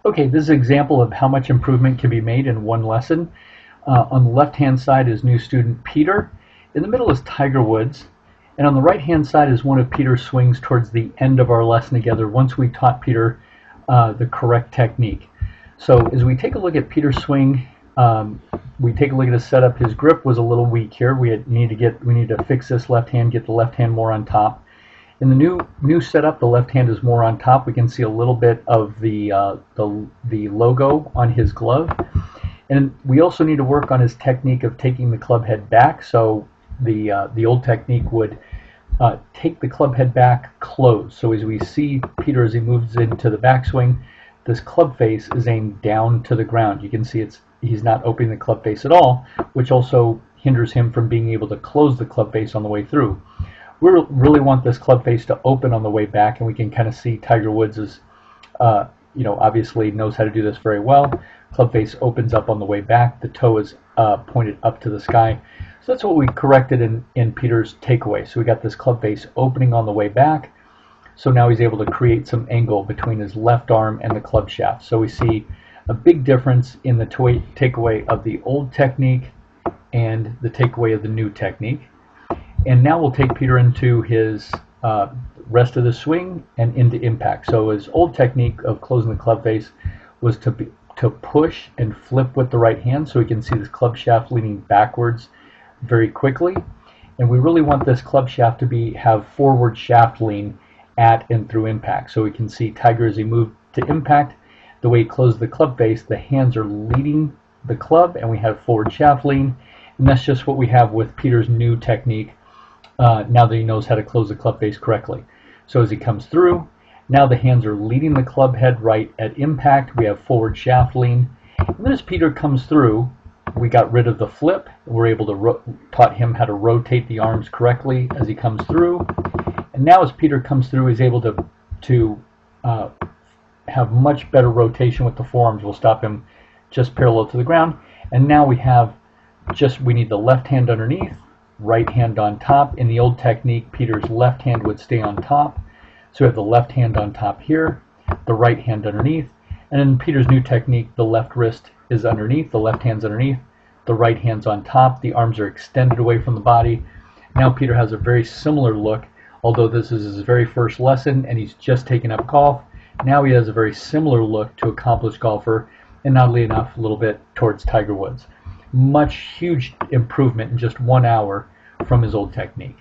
Okay, this is an example of how much improvement can be made in one lesson. On the left-hand side is new student Peter. In the middle is Tiger Woods. And on the right-hand side is one of Peter's swings towards the end of our lesson together once we taught Peter the correct technique. So as we take a look at Peter's swing, we take a look at his setup. His grip was a little weak here. We need to fix this left hand, get the left hand more on top. In the new setup, the left hand is more on top. We can see a little bit of the logo on his glove. And we also need to work on his technique of taking the club head back. So the old technique would take the club head back closed. So as we see Peter as he moves into the backswing, this club face is aimed down to the ground. You can see he's not opening the club face at all, which also hinders him from being able to close the club face on the way through. We really want this club face to open on the way back, and we can kind of see Tiger Woods is, obviously knows how to do this very well. Club face opens up on the way back. The toe is pointed up to the sky. So that's what we corrected in Peter's takeaway. So we got this club face opening on the way back. So now he's able to create some angle between his left arm and the club shaft. So we see a big difference in the takeaway of the old technique and the takeaway of the new technique. And now we'll take Peter into his rest of the swing and into impact. So his old technique of closing the club face was to push and flip with the right hand, so we can see this club shaft leaning backwards very quickly. And we really want this club shaft to have forward shaft lean at and through impact. So we can see Tiger as he moved to impact, the way he closed the club face, the hands are leading the club and we have forward shaft lean. And that's just what we have with Peter's new technique. Now that he knows how to close the club face correctly. So as he comes through, now the hands are leading the club head right at impact. We have forward shaft lean. And then as Peter comes through, we got rid of the flip. We're able to taught him how to rotate the arms correctly as he comes through. And now as Peter comes through, he's able to have much better rotation with the forearms. We'll stop him just parallel to the ground. And now we need the left hand underneath, right hand on top. In the old technique, Peter's left hand would stay on top. So we have the left hand on top here, the right hand underneath. And in Peter's new technique, the left wrist is underneath, the left hand's underneath, the right hand's on top. The arms are extended away from the body. Now Peter has a very similar look, although this is his very first lesson and he's just taken up golf. Now he has a very similar look to accomplished golfer, and oddly enough, a little bit towards Tiger Woods. Huge improvement in just 1 hour from his old technique.